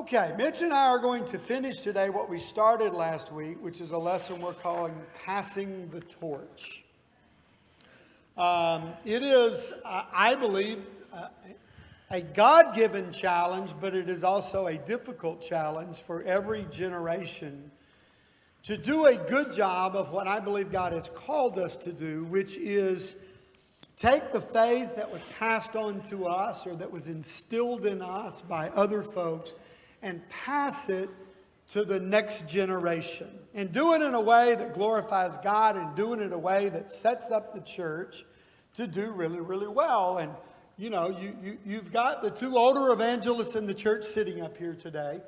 Okay, Mitch and I are going to finish today what we started last week, which is a lesson we're calling Passing the Torch. It is, I believe, a God-given challenge, but it is also a difficult challenge for every generation to do a good job of what I believe God has called us to do, which is take the faith that was passed on to us or that was instilled in us by other folks and pass it to the next generation. And do it in a way that glorifies God and do it in a way that sets up the church to do really, really well. And you know, you've got the two older evangelists in the church sitting up here today.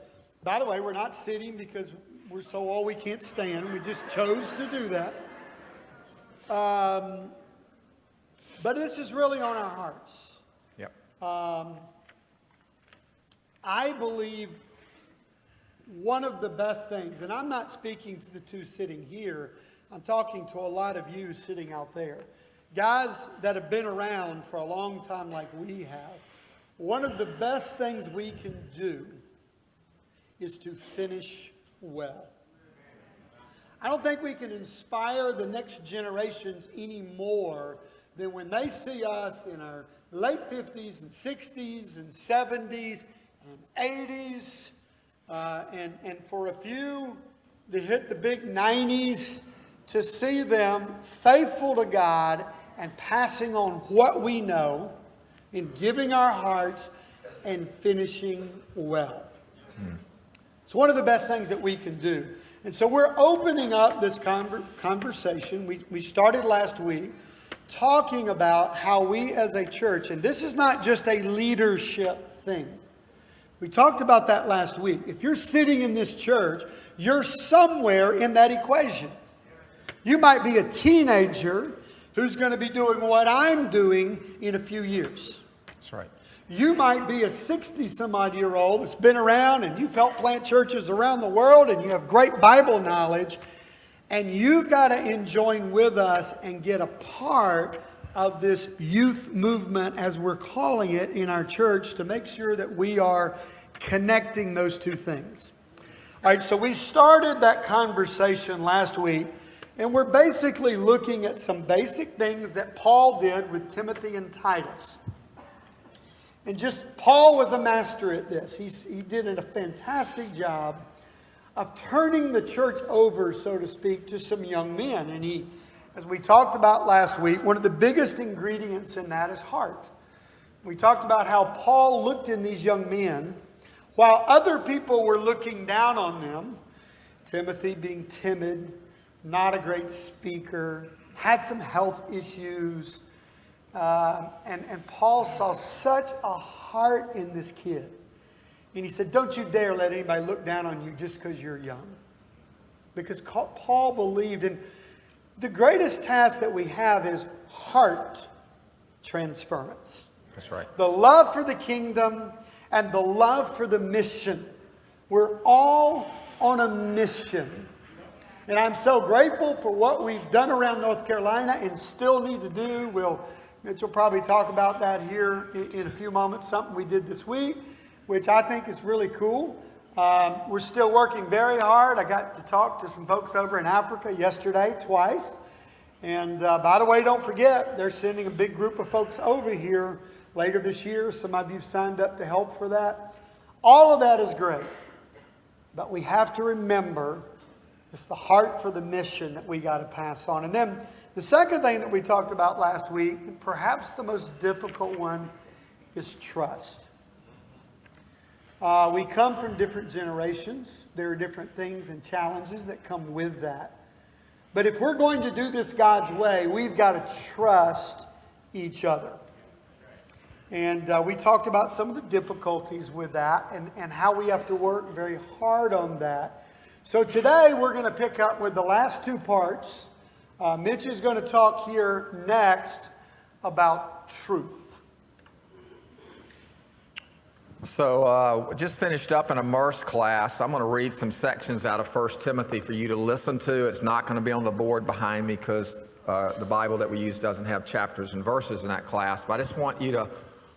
By the way, we're not sitting because we're so old we can't stand. We just chose to do that. But this is really on our hearts. Yep. I believe one of the best things, and I'm not speaking to the two sitting here, I'm talking to a lot of you sitting out there. Guys that have been around for a long time like we have, one of the best things we can do is to finish well. I don't think we can inspire the next generations any more than when they see us in our late 50s and 60s and 70s and 80s, and for a few that hit the big 90s, to see them faithful to God and passing on what we know and giving our hearts and finishing well. It's one of the best things that we can do. And so we're opening up this conversation. We started last week talking about how we as a church, and this is not just a leadership thing. We talked about that last week. If you're sitting in this church, you're somewhere in that equation. You might be a teenager who's going to be doing what I'm doing in a few years. That's right. You might be a 60-some-odd-year-old that's been around and you've helped plant churches around the world and you have great Bible knowledge, and you've got to join with us and get a part of this youth movement, as we're calling it in our church, to make sure that we are connecting those two things. All right, so we started that conversation last week, and we're basically looking at some basic things that Paul did with Timothy and Titus. And Paul was a master at this. He did a fantastic job of turning the church over, so to speak, to some young men. And as we talked about last week, one of the biggest ingredients in that is heart. We talked about how Paul looked in these young men while other people were looking down on them. Timothy being timid, not a great speaker, had some health issues. And Paul saw such a heart in this kid. And he said, don't you dare let anybody look down on you just because you're young. Because Paul believed in the greatest task that we have is heart transference. That's right. The love for the kingdom and the love for the mission. We're all on a mission. And I'm so grateful for what we've done around North Carolina and still need to do. Mitch will probably talk about that here in a few moments, something we did this week, which I think is really cool. We're still working very hard. I got to talk to some folks over in Africa yesterday, twice. And by the way, don't forget, they're sending a big group of folks over here later this year. Some of you signed up to help for that. All of that is great. But we have to remember it's the heart for the mission that we got to pass on. And then the second thing that we talked about last week, perhaps the most difficult one, is trust. We come from different generations. There are different things and challenges that come with that. But if we're going to do this God's way, we've got to trust each other. And we talked about some of the difficulties with that and how we have to work very hard on that. So today we're going to pick up with the last two parts. Mitch is going to talk here next about truth. So just finished up an Immerse class. I'm going to read some sections out of 1 Timothy for you to listen to. It's not going to be on the board behind me because the Bible that we use doesn't have chapters and verses in that class. But I just want you to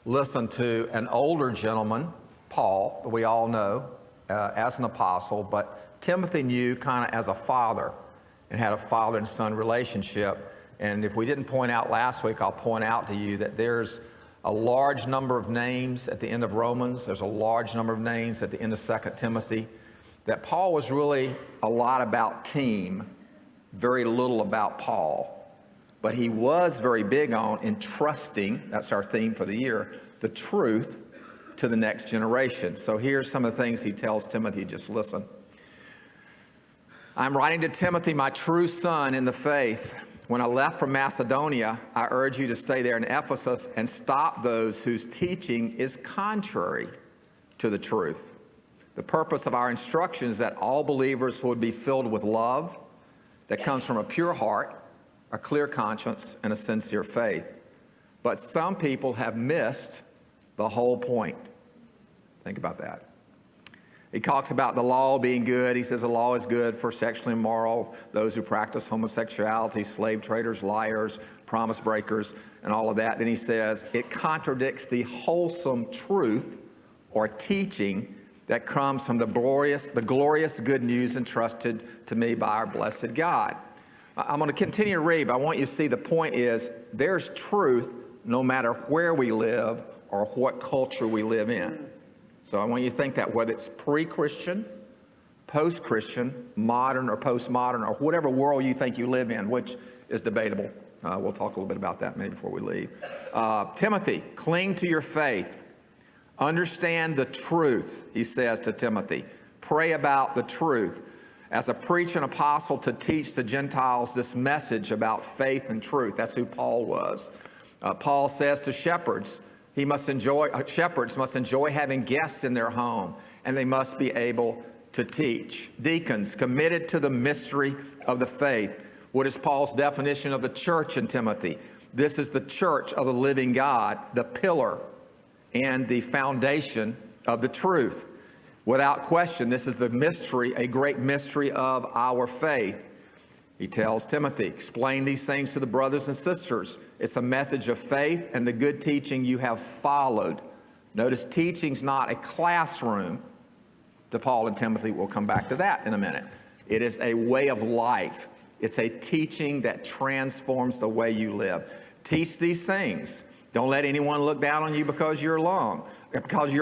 listen to an older gentleman, Paul, that we all know, as an apostle, but Timothy knew kind of as a father and had a father and son relationship. And if we didn't point out last week, I'll point out to you that there's a large number of names at the end of Romans. There's a large number of names at the end of 2 Timothy. That Paul was really a lot about team, very little about Paul. But he was very big on entrusting, that's our theme for the year, the truth to the next generation. So here's some of the things he tells Timothy, just listen. I'm writing to Timothy, my true son in the faith. When I left from Macedonia, I urge you to stay there in Ephesus and stop those whose teaching is contrary to the truth. The purpose of our instruction is that all believers would be filled with love that comes from a pure heart, a clear conscience, and a sincere faith. But some people have missed the whole point. Think about that. He talks about the law being good. He says the law is good for sexually immoral, those who practice homosexuality, slave traders, liars, promise breakers, and all of that. Then he says it contradicts the wholesome truth or teaching that comes from the glorious good news entrusted to me by our blessed God. I'm going to continue to read, but I want you to see the point is there's truth no matter where we live or what culture we live in. So I want you to think that whether it's pre-Christian, post-Christian, modern or postmodern, or whatever world you think you live in, which is debatable. We'll talk a little bit about that maybe before we leave. Timothy, cling to your faith. Understand the truth, he says to Timothy. Pray about the truth. As a preacher and apostle to teach the Gentiles this message about faith and truth. That's who Paul was. Paul says to shepherds, shepherds must enjoy having guests in their home, and they must be able to teach. Deacons, committed to the mystery of the faith. What is Paul's definition of the church in Timothy? This is the church of the living God, the pillar and the foundation of the truth. Without question, this is the mystery, a great mystery of our faith. He tells Timothy, explain these things to the brothers and sisters. It's a message of faith and the good teaching you have followed. Notice teaching's not a classroom to Paul and Timothy. We'll come back to that in a minute. It is a way of life. It's a teaching that transforms the way you live. Teach these things. Don't let anyone look down on you because you're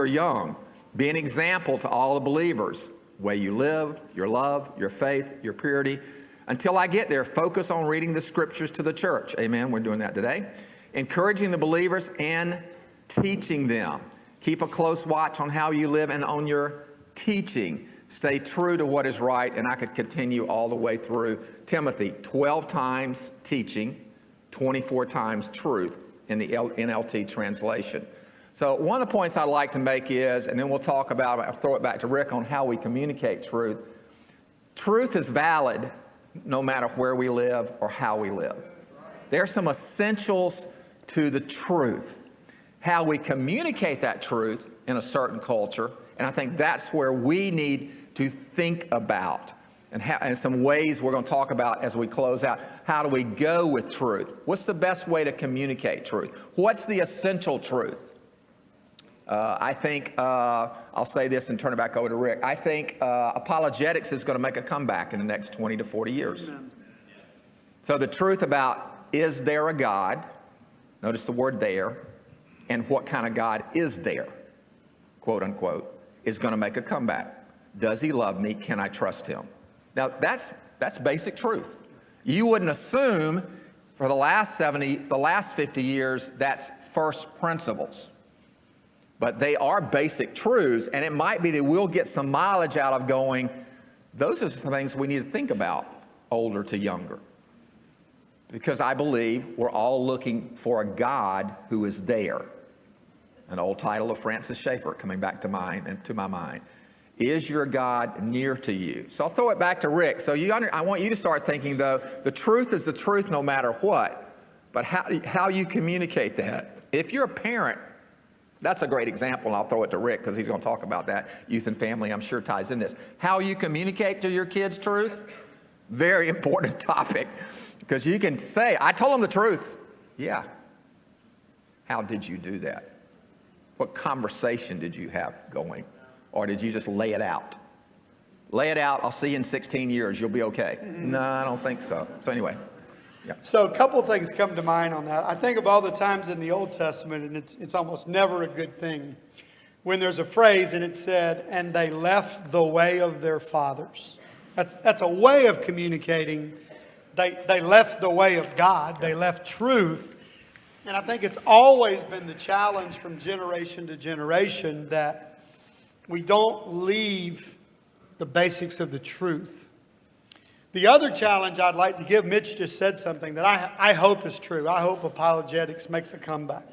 young. Be an example to all the believers. The way you live, your love, your faith, your purity. Until I get there, focus on reading the scriptures to the church. Amen. We're doing that today. Encouraging the believers and teaching them. Keep a close watch on how you live and on your teaching. Stay true to what is right. And I could continue all the way through Timothy. 12 times teaching, 24 times truth in the NLT translation. So one of the points I'd like to make is, and then we'll talk about, I'll throw it back to Rick on how we communicate truth. Truth is valid no matter where we live or how we live. There are some essentials to the truth. How we communicate that truth in a certain culture, and I think that's where we need to think about, and some ways we're going to talk about as we close out. How do we go with truth? What's the best way to communicate truth? What's the essential truth? I think, I'll say this and turn it back over to Rick. I think apologetics is going to make a comeback in the next 20 to 40 years. Amen. So the truth about, is there a God? Notice the word there. And what kind of God is there? Quote unquote, is going to make a comeback. Does he love me? Can I trust him? Now that's basic truth. You wouldn't assume for the last 50 years, that's first principles. But they are basic truths, and it might be that we'll get some mileage out of going, those are some things we need to think about, older to younger. Because I believe we're all looking for a God who is there. An old title of Francis Schaeffer coming back to my mind. Is your God near to you? So I'll throw it back to Rick. So I want you to start thinking, though, the truth is the truth no matter what. But how you communicate that. If you're a parent, that's a great example, and I'll throw it to Rick because he's going to talk about that. Youth and family, I'm sure, ties in this. How you communicate to your kids truth, very important topic. Because you can say, I told them the truth. Yeah. How did you do that? What conversation did you have going? Or did you just lay it out? lay it out. I'll see you in 16 years. You'll be okay. No, I don't think so. So anyway. Yeah. So a couple things come to mind on that. I think of all the times in the Old Testament, and it's almost never a good thing, when there's a phrase and it said, and they left the way of their fathers. That's a way of communicating. They left the way of God. They left truth. And I think it's always been the challenge from generation to generation that we don't leave the basics of the truth. The other challenge I'd like to give, Mitch just said something that I hope is true. I hope apologetics makes a comeback.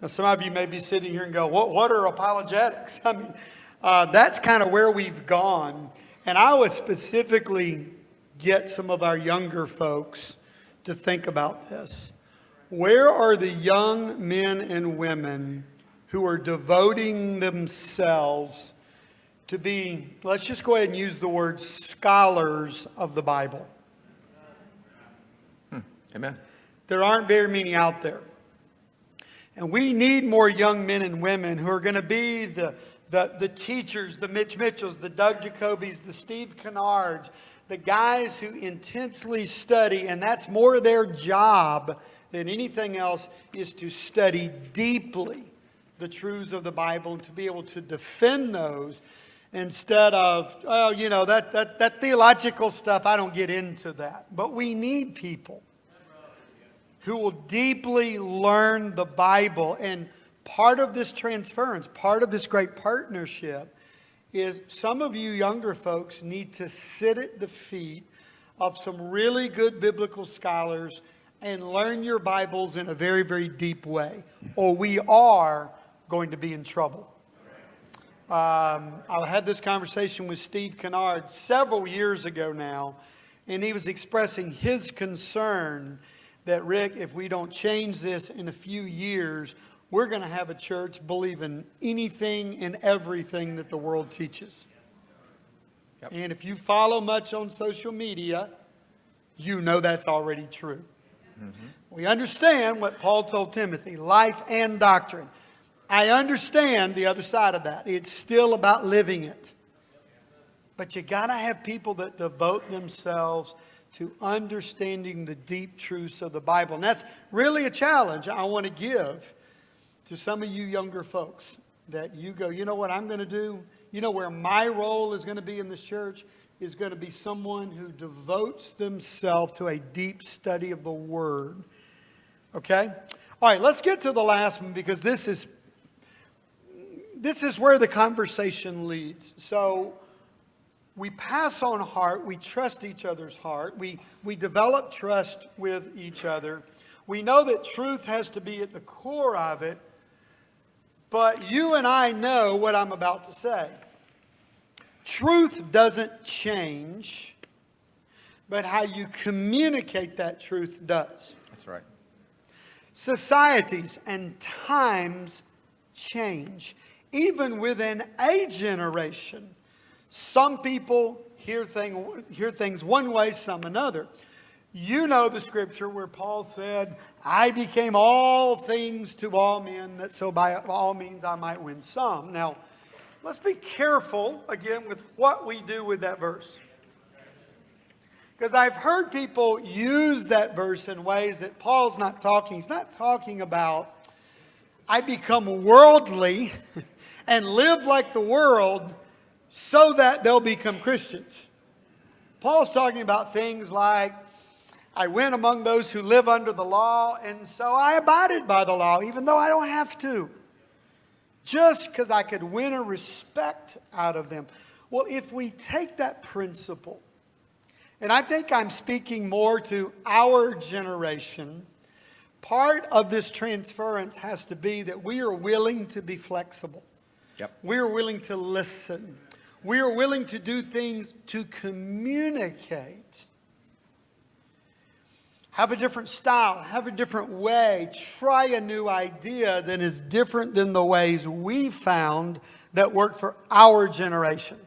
Now, some of you may be sitting here and go, what are apologetics? I mean, that's kind of where we've gone. And I would specifically get some of our younger folks to think about this. Where are the young men and women who are devoting themselves to be, let's just go ahead and use the word scholars of the Bible? Amen. There aren't very many out there. And we need more young men and women who are going to be the teachers, the Mitch Mitchells, the Doug Jacobys, the Steve Kennards, the guys who intensely study, and that's more their job than anything else, is to study deeply the truths of the Bible and to be able to defend those. Instead of, oh, you know, that theological stuff, I don't get into that. But we need people who will deeply learn the Bible. And part of this transference, part of this great partnership, is some of you younger folks need to sit at the feet of some really good biblical scholars and learn your Bibles in a very, very deep way, or we are going to be in trouble. I had this conversation with Steve Kennard several years ago now, and he was expressing his concern that, Rick, if we don't change this in a few years, we're going to have a church believing anything and everything that the world teaches. Yep. And if you follow much on social media, you know that's already true. Mm-hmm. We understand what Paul told Timothy, life and doctrine. I understand the other side of that. It's still about living it. But you got to have people that devote themselves to understanding the deep truths of the Bible. And that's really a challenge I want to give to some of you younger folks, that you go, you know what I'm going to do? You know where my role is going to be in this church is going to be someone who devotes themselves to a deep study of the Word. Okay? All right, let's get to the last one, because this is where the conversation leads. So we pass on heart. We trust each other's heart. We develop trust with each other. We know that truth has to be at the core of it. But you and I know what I'm about to say. Truth doesn't change, but how you communicate that truth does. That's right. Societies and times change. Even within a generation, some people hear things one way, some another. You know the scripture where Paul said, I became all things to all men, that so by all means I might win some. Now, let's be careful, again, with what we do with that verse. Because I've heard people use that verse in ways that Paul's not talking. He's not talking about, I become worldly and live like the world so that they'll become Christians. Paul's talking about things like, I went among those who live under the law, and so I abided by the law, even though I don't have to. Just because I could win a respect out of them. Well, if we take that principle, and I think I'm speaking more to our generation, part of this transference has to be that we are willing to be flexible. Yep. We are willing to listen. We are willing to do things to communicate. Have a different style, have a different way, try a new idea that is different than the ways we found that work for our generation.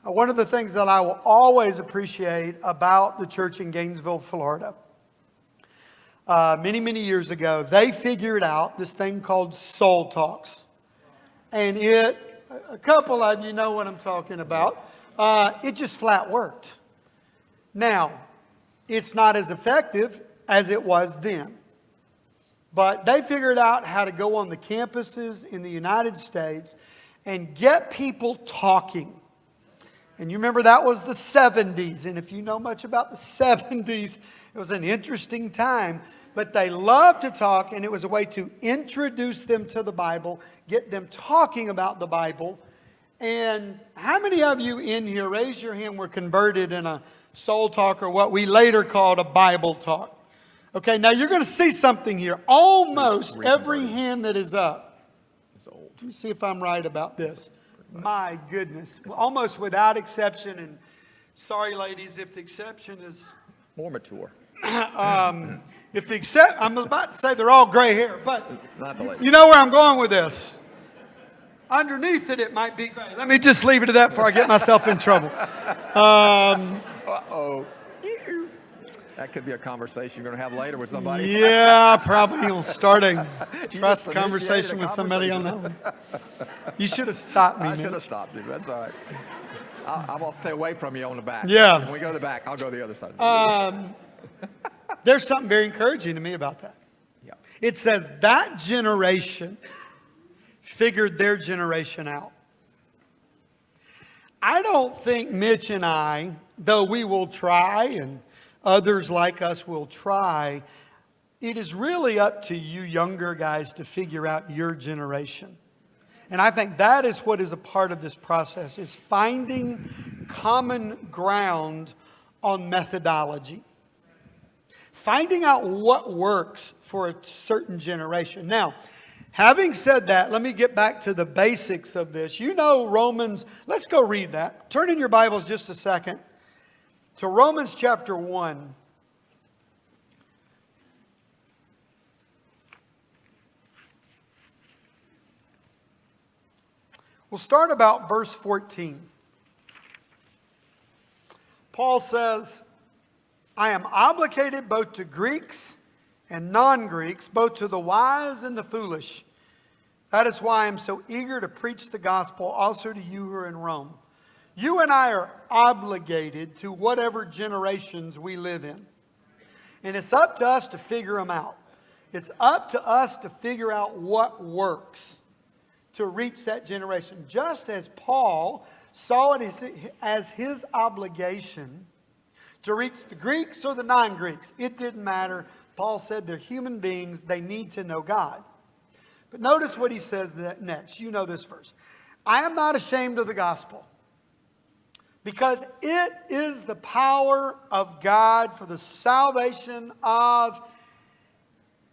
One of the things that I will always appreciate about the church in Gainesville, Florida, many, many years ago, they figured out this thing called Soul Talks. And a couple of you know what I'm talking about. It just flat worked. Now, it's not as effective as it was then. But they figured out how to go on the campuses in the United States and get people talking. And you remember that was the 70s. And if you know much about the 70s, it was an interesting time. But they loved to talk, and it was a way to introduce them to the Bible, get them talking about the Bible. And how many of you in here, raise your hand, were converted in a soul talk or what we later called a Bible talk? Okay, now you're going to see something here. Almost every hand that is up. Let me see if I'm right about this. My goodness. Almost without exception. And sorry, ladies, if the exception is More mature. I'm about to say they're all gray hair, but Not the lady. you know where I'm going with this. Underneath it, it might be gray. Let me just leave it at that before I get myself in trouble. Uh-oh. That could be a conversation you're going to have later with somebody. Yeah, probably you'll start a You trust just conversation initiated a with somebody on that conversation. one. You should have stopped me, I man. should have stopped you. That's all right. I'll stay away from you on the back. Yeah. When we go to the back, I'll go to the other side. There's something very encouraging to me about that. Yeah. It says that generation figured their generation out. I don't think Mitch and I, though we will try and others like us will try, it is really up to you younger guys to figure out your generation. And I think that is what is a part of this process, is finding common ground on methodology. Finding out what works for a certain generation. Now, having said that, let me get back to the basics of this. You know Romans, let's go read that. Turn in your Bibles just a second to Romans chapter 1. We'll start about verse 14. Paul says, I am obligated both to Greeks and non-Greeks, both to the wise and the foolish. That is why I am so eager to preach the gospel also to you who are in Rome. You and I are obligated to whatever generations we live in. And it's up to us to figure them out. It's up to us to figure out what works to reach that generation. Just as Paul saw it as his obligation to reach the Greeks or the non-Greeks. It didn't matter. Paul said they're human beings. They need to know God. But notice what he says next. You know this verse. I am not ashamed of the gospel, because it is the power of God for the salvation of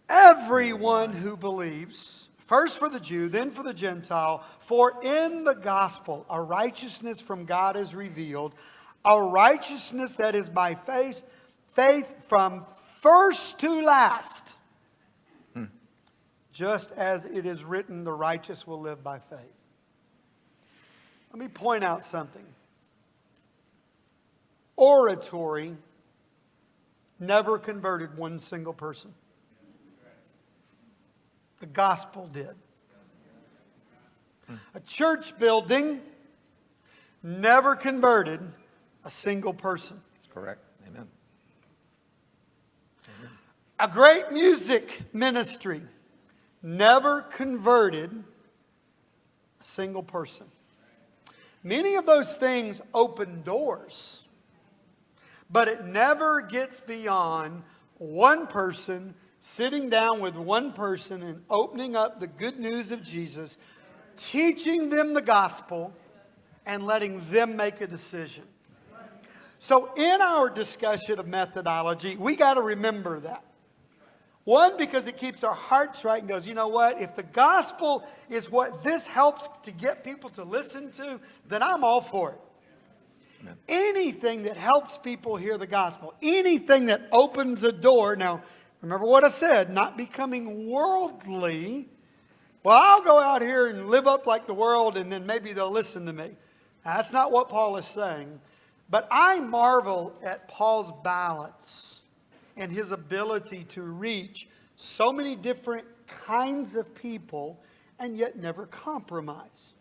everyone who believes. First for the Jew, then for the Gentile. For in the gospel a righteousness from God is revealed, a righteousness that is by faith from first to last. Just as it is written, the righteous will live by faith. Let me point out something. Oratory never converted one single person. The gospel did. A church building never converted a single person. That's correct. Amen. A great music ministry never converted a single person. Many of those things open doors, but it never gets beyond one person sitting down with one person and opening up the good news of Jesus, teaching them the gospel, and letting them make a decision. So in our discussion of methodology, we got to remember that. One, because it keeps our hearts right and goes, you know what? If the gospel is what this helps to get people to listen to, then I'm all for it. Amen. Anything that helps people hear the gospel, anything that opens a door. Now, remember what I said, not becoming worldly. Well, I'll go out here and live up like the world and then maybe they'll listen to me. That's not what Paul is saying. But I marvel at Paul's balance and his ability to reach so many different kinds of people and yet never compromise.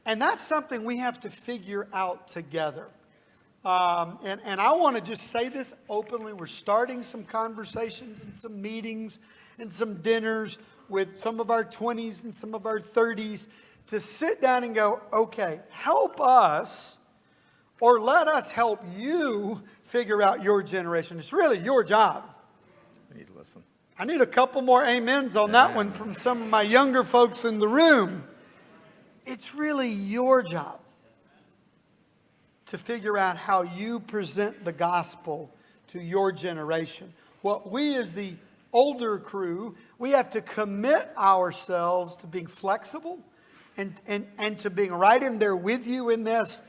And that's something we have to figure out together. And I want to just say this openly. We're starting some conversations and some meetings and some dinners with some of our 20s and some of our 30s to sit down and go, okay, help us or let us help you figure out your generation. It's really your job. We need to listen. I need a couple more amens on that one from some of my younger folks in the room. It's really your job to figure out how you present the gospel to your generation. What we as the older crew, we have to commit ourselves to being flexible and to being right in there with you in this,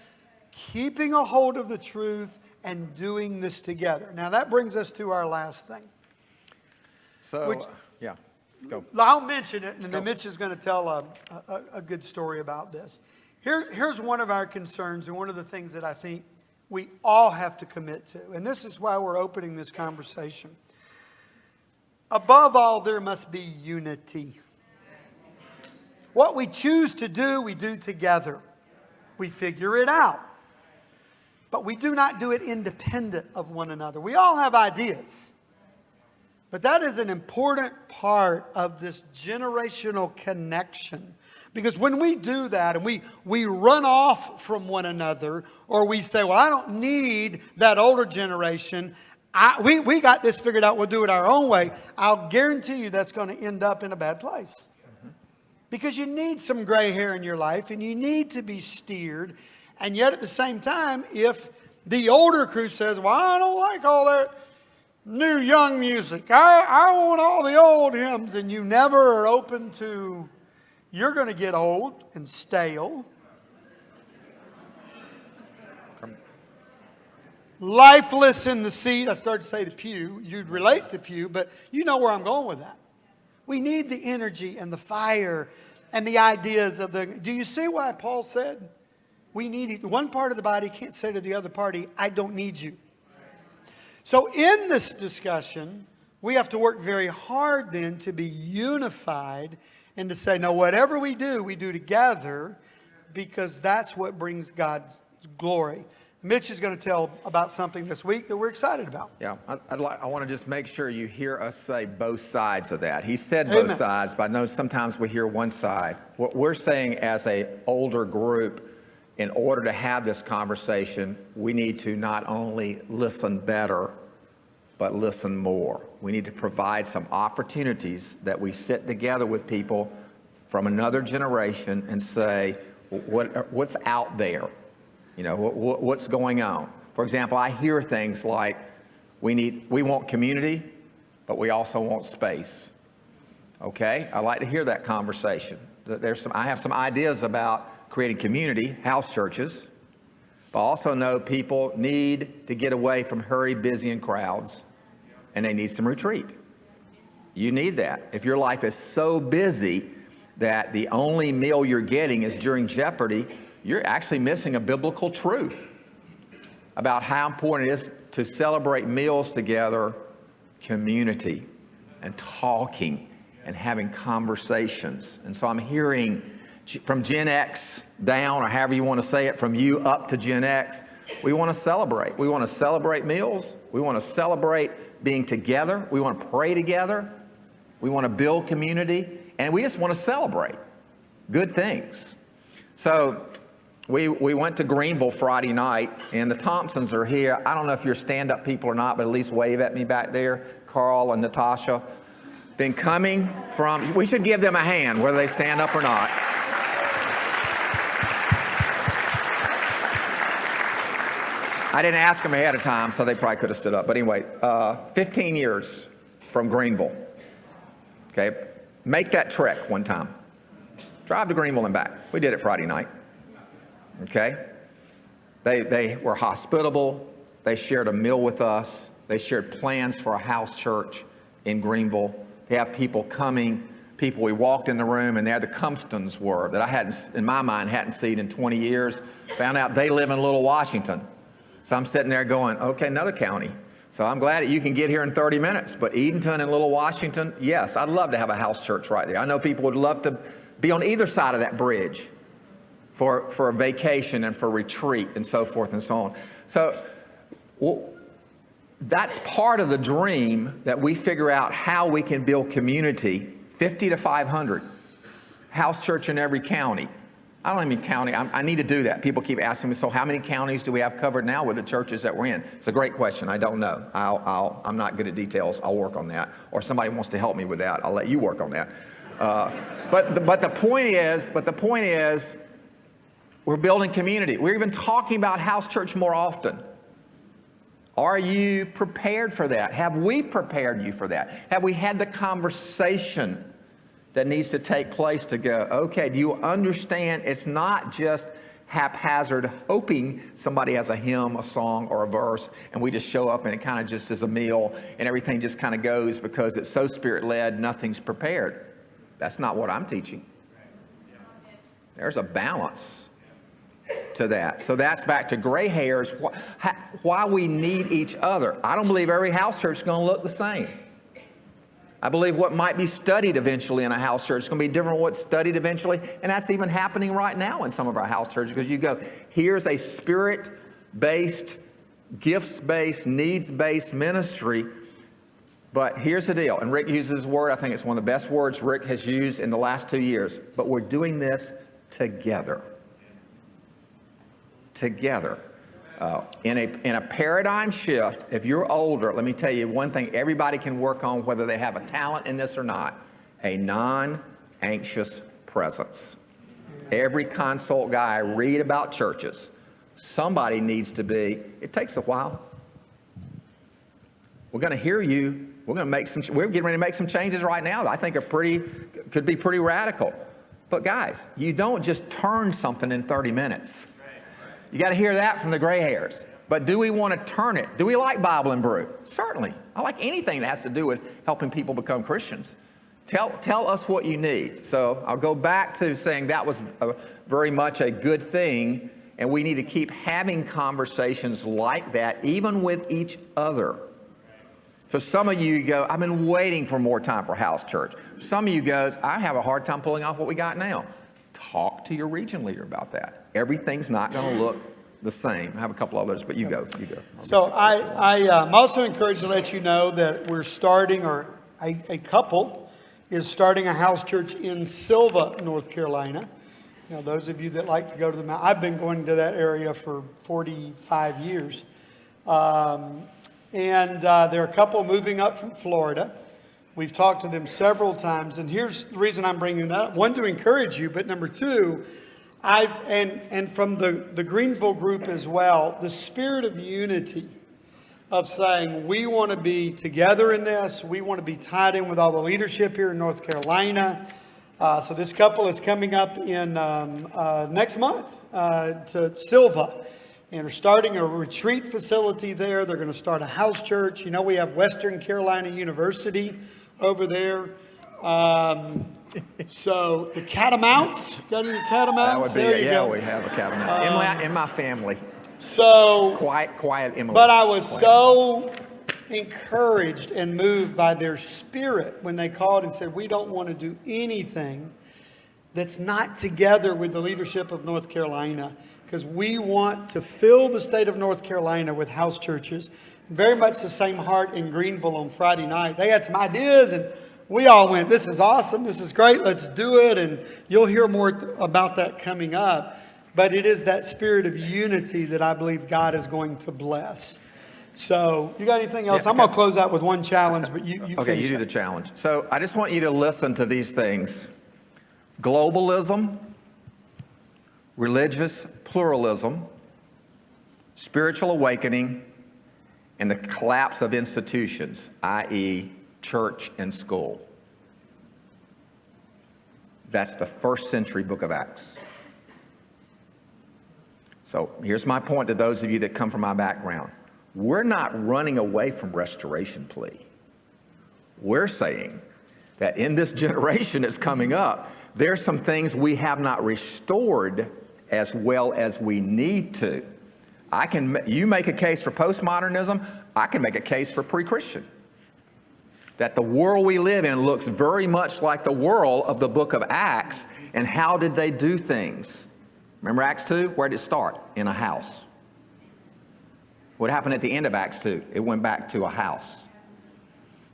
keeping a hold of the truth and doing this together. Now that brings us to our last thing. So, yeah, go. I'll mention it, and then Mitch is going to tell a good story about this. Here's one of our concerns, and one of the things that I think we all have to commit to, and this is why we're opening this conversation. Above all, there must be unity. What we choose to do, we do together. We figure it out. But we do not do it independent of one another. We all have ideas. But that is an important part of this generational connection. Because when we do that and we run off from one another, or we say, well, I don't need that older generation, we got this figured out, we'll do it our own way, I'll guarantee you that's going to end up in a bad place. Because you need some gray hair in your life and you need to be steered. And yet at the same time, if the older crew says, well, I don't like all that new young music, I want all the old hymns, and you never are open to, you're going to get old and stale. Lifeless in the seat. I started to say to pew. You'd relate to pew, but you know where I'm going with that. We need the energy and the fire and the ideas of the... Do you see why Paul said we need... One part of the body can't say to the other party, I don't need you. So in this discussion, we have to work very hard then to be unified and to say, no, whatever we do together, because that's what brings God's glory. Mitch is going to tell about something this week that we're excited about. Yeah, I want to just make sure you hear us say both sides of that. He said Amen. Both sides, but I know sometimes we hear one side. What we're saying as an older group, in order to have this conversation, we need to not only listen better, but listen more. We need to provide some opportunities that we sit together with people from another generation and say, what's out there? You know, what's going on? For example, I hear things like, we want community, but we also want space. Okay, I like to hear that conversation. I have some ideas about creating community, house churches, but I also know people need to get away from hurried, busy, and crowds, and they need some retreat. You need that. If your life is so busy that the only meal you're getting is during Jeopardy, you're actually missing a biblical truth about how important it is to celebrate meals together, community, and talking and having conversations. And so I'm hearing from Gen X down, or however you want to say it, from you up to Gen X, we want to celebrate. We want to celebrate meals. We want to celebrate being together. We want to pray together. We want to build community. And we just want to celebrate good things. So we went to Greenville Friday night, and the Thompsons are here. I don't know if you're stand-up people or not, but at least wave at me back there. Carl and Natasha. Been coming from, we should give them a hand, whether they stand up or not. I didn't ask them ahead of time, so they probably could have stood up. But anyway, 15 years from Greenville. Okay, make that trek one time. Drive to Greenville and back. We did it Friday night. Okay, they were hospitable. They shared a meal with us. They shared plans for a house church in Greenville. They have people coming. People, we walked in the room, and there the Cumpstons were, that I hadn't, in my mind, hadn't seen in 20 years. Found out they live in Little Washington. So I'm sitting there going, okay, another county. So I'm glad that you can get here in 30 minutes. But Edenton and Little Washington, yes, I'd love to have a house church right there. I know people would love to be on either side of that bridge for a vacation and for retreat and so forth and so on. So that's part of the dream, that we figure out how we can build community, 50 to 500, house church in every county. I don't even county. I need to do that. People keep asking me, so how many counties do we have covered now with the churches that we're in? It's a great question. I don't know. I'm not good at details. I'll work on that. Or somebody wants to help me with that, I'll let you work on that. But the point is, we're building community. We're even talking about house church more often. Are you prepared for that? Have we prepared you for that? Have we had the conversation that needs to take place to go, okay, do you understand it's not just haphazard hoping somebody has a hymn, a song, or a verse, and we just show up and it kind of just is a meal and everything just kind of goes because it's so spirit-led, nothing's prepared. That's not what I'm teaching. There's a balance to that. So that's back to gray hairs, why we need each other. I don't believe every house church is going to look the same. I believe what might be studied eventually in a house church is going to be different from what's studied eventually, and that's even happening right now in some of our house churches, because you go, here's a spirit-based, gifts-based, needs-based ministry, but here's the deal, and Rick uses his word, I think it's one of the best words Rick has used in the last 2 years, but we're doing this together. Together. In a paradigm shift, if you're older, let me tell you one thing everybody can work on, whether they have a talent in this or not, a non-anxious presence. Every consult guy I read about churches, somebody needs to be, it takes a while. We're going to hear you. We're getting ready to make some changes right now that I think could be pretty radical. But guys, you don't just turn something in 30 minutes. You got to hear that from the gray hairs. But do we want to turn it? Do we like Bible and Brew? Certainly. I like anything that has to do with helping people become Christians. Tell us what you need. So I'll go back to saying that was very much a good thing, and we need to keep having conversations like that, even with each other. For some of you go, I've been waiting for more time for house church. Some of you goes, I have a hard time pulling off what we got now. Talk to your region leader about that. Everything's not going to look the same. I have a couple others, but you go. So I'm also encouraged to let you know that we're starting, or a couple is starting a house church in Silva, North Carolina. Now, those of you that like to go to the mountain, I've been going to that area for 45 years. And there are a couple moving up from Florida. We've talked to them several times, and here's the reason I'm bringing that up. One, to encourage you, but number two, and from the Greenville group as well, the spirit of unity of saying we want to be together in this. We want to be tied in with all the leadership here in North Carolina. So this couple is coming up in next month to Silva. And are starting a retreat facility there. They're going to start a house church. You know, we have Western Carolina University over there. So the Catamounts, got any Catamounts? That would be, there you go. We have a Catamount in my family. So quiet Emily. But I was so encouraged and moved by their spirit when they called and said, we don't want to do anything that's not together with the leadership of North Carolina, because we want to fill the state of North Carolina with house churches. Very much the same heart in Greenville on Friday night. They had some ideas, and we all went, this is awesome, this is great, let's do it. And you'll hear more about that coming up. But it is that spirit of unity that I believe God is going to bless. So, you got anything else? Yeah, I'm going to close out with one challenge, but you Okay, you do the challenge. So, I just want you to listen to these things. Globalism, religious pluralism, spiritual awakening, and the collapse of institutions, i.e., church and school. That's the first century book of Acts. So here's my point to those of you that come from my background. We're not running away from restoration plea. We're saying that in this generation that's coming up, there's some things we have not restored as well as we need to. You make a case for postmodernism, I can make a case for pre-Christian. That the world we live in looks very much like the world of the book of Acts, and how did they do things? Remember Acts 2? Where did it start? In a house. What happened at the end of Acts 2? It went back to a house.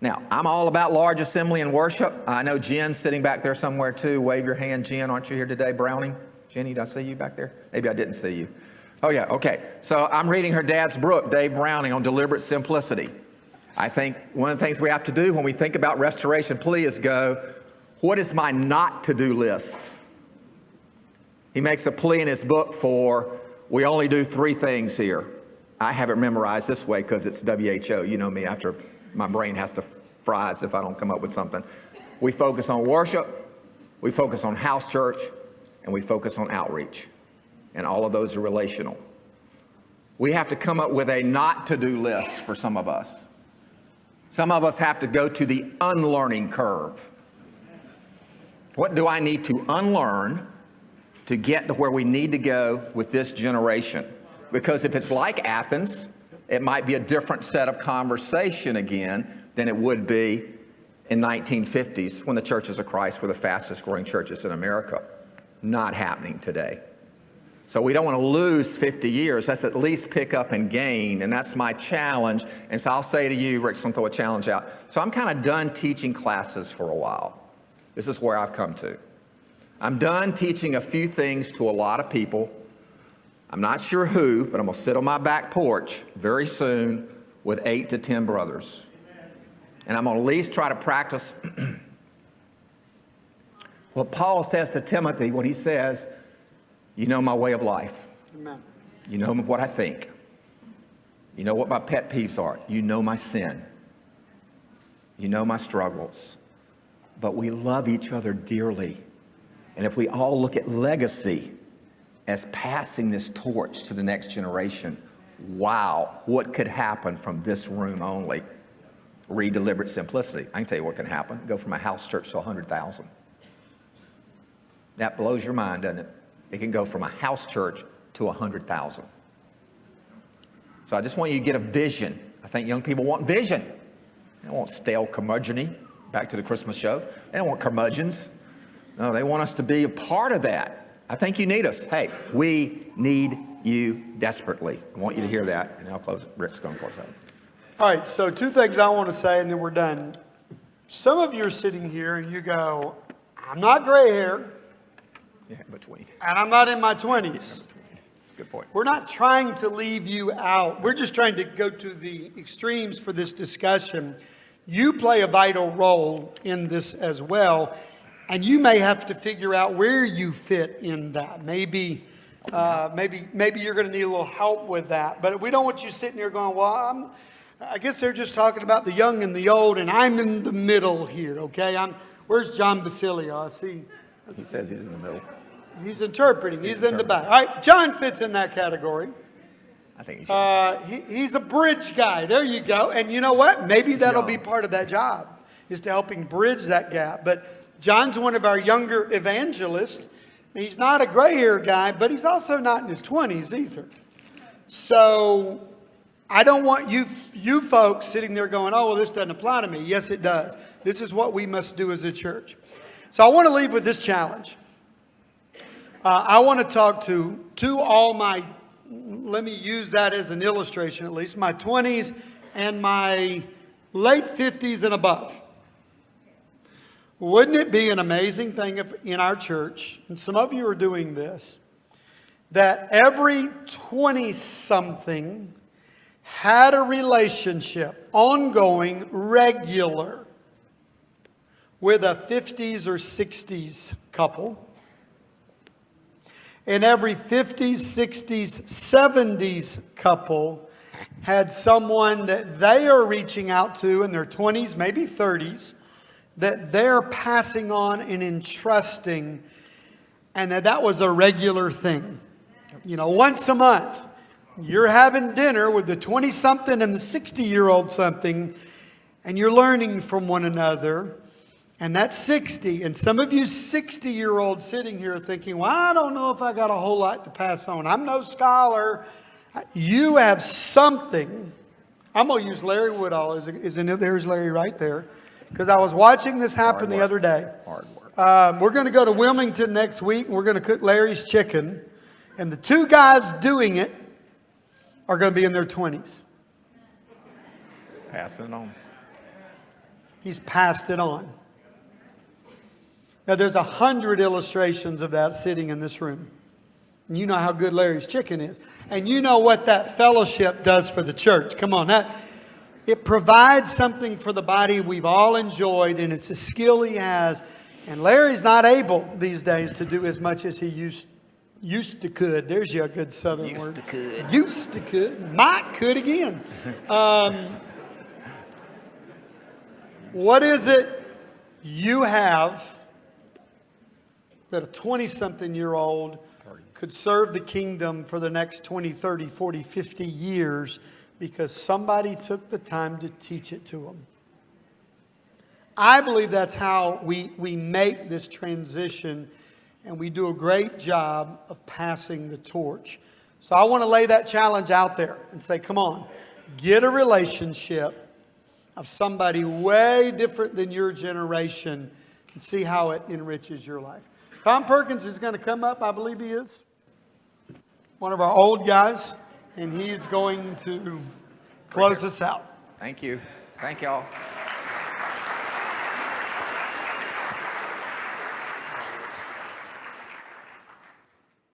Now, I'm all about large assembly and worship. I know Jen's sitting back there somewhere too. Wave your hand, Jen. Aren't you here today, Browning? Jenny, did I see you back there? Maybe I didn't see you. Oh, yeah, okay. So I'm reading her dad's book, Dave Browning, on deliberate simplicity. I think one of the things we have to do when we think about restoration plea is go, what is my not to-do list? He makes a plea in his book for, we only do 3 things here. I have it memorized this way because it's WHO. You know me, after my brain has to fries if I don't come up with something. We focus on worship, we focus on house church, and we focus on outreach. And all of those are relational. We have to come up with a not to-do list for some of us. Some of us have to go to the unlearning curve. What do I need to unlearn to get to where we need to go with this generation? Because if it's like Athens, it might be a different set of conversation again than it would be in 1950s when the Churches of Christ were the fastest growing churches in America. Not happening today. So we don't want to lose 50 years. Let's at least pick up and gain, and that's my challenge. And so I'll say to you, Rick's going to throw a challenge out. So I'm kind of done teaching classes for a while. This is where I've come to. I'm done teaching a few things to a lot of people. I'm not sure who, but I'm going to sit on my back porch very soon with 8 to 10 brothers. And I'm going to at least try to practice what Paul says to Timothy when he says, you know my way of life. Amen. You know what I think. You know what my pet peeves are. You know my sin. You know my struggles. But we love each other dearly. And if we all look at legacy as passing this torch to the next generation, wow, what could happen from this room only? Read Deliberate Simplicity. I can tell you what can happen. Go from a house church to 100,000. That blows your mind, doesn't it? It can go from a house church to 100,000. So I just want you to get a vision. I think young people want vision. They don't want stale curmudgeon-y. Back to the Christmas show. They don't want curmudgeons. No, they want us to be a part of that. I think you need us. Hey, we need you desperately. I want you to hear that. And I'll close it. Rick's going to close out. All right, so 2 things I want to say, and then we're done. Some of you are sitting here and you go, I'm not gray hair. Yeah, between. And I'm not in my 20s. Good point. We're not trying to leave you out. We're just trying to go to the extremes for this discussion. You play a vital role in this as well. And you may have to figure out where you fit in that. Maybe you're going to need a little help with that. But we don't want you sitting there going, well, I guess they're just talking about the young and the old, and I'm in the middle here, okay? Where's John Basilio? I see. He says he's in the middle. He's interpreting. He's in the back. All right, John fits in that category. I think he should. He's a bridge guy. There you go. And you know what? Maybe that'll be part of that job, is to helping bridge that gap. But John's one of our younger evangelists. He's not a gray hair guy, but he's also not in his 20s either. So I don't want you folks sitting there going, oh, well, this doesn't apply to me. Yes, it does. This is what we must do as a church. So I want to leave with this challenge. I want to talk to all my, let me use that as an illustration at least, my 20s and my late 50s and above. Wouldn't it be an amazing thing if in our church, and some of you are doing this, that every 20-something had a relationship, ongoing, regular, with a 50s or 60s couple. And every 50s, 60s, 70s couple had someone that they are reaching out to in their 20s, maybe 30s, that they're passing on and entrusting, and that was a regular thing. You know, once a month, you're having dinner with the 20-something and the 60-year-old something, and you're learning from one another. And that's 60. And some of you 60-year-olds sitting here thinking, well, I don't know if I got a whole lot to pass on. I'm no scholar. You have something. I'm going to use Larry Woodall. There's Larry right there. Because I was watching this happen the other day. Hard work. We're going to go to Wilmington next week, and we're going to cook Larry's chicken. And the two guys doing it are going to be in their 20s. Passing it on. He's passed it on. Now, there's 100 illustrations of that sitting in this room. And you know how good Larry's chicken is. And you know what that fellowship does for the church. Come on. It provides something for the body we've all enjoyed, and it's a skill he has. And Larry's not able these days to do as much as he used to could. There's your good southern word. Used to could. Might could again. What is it you have that a 20-something-year-old could serve the kingdom for the next 20, 30, 40, 50 years because somebody took the time to teach it to them? I believe that's how we make this transition, and we do a great job of passing the torch. So I want to lay that challenge out there and say, come on, get a relationship of somebody way different than your generation and see how it enriches your life. Tom Perkins is going to come up, I believe he is. One of our old guys, and he's going to close us out. Thank you. Thank y'all.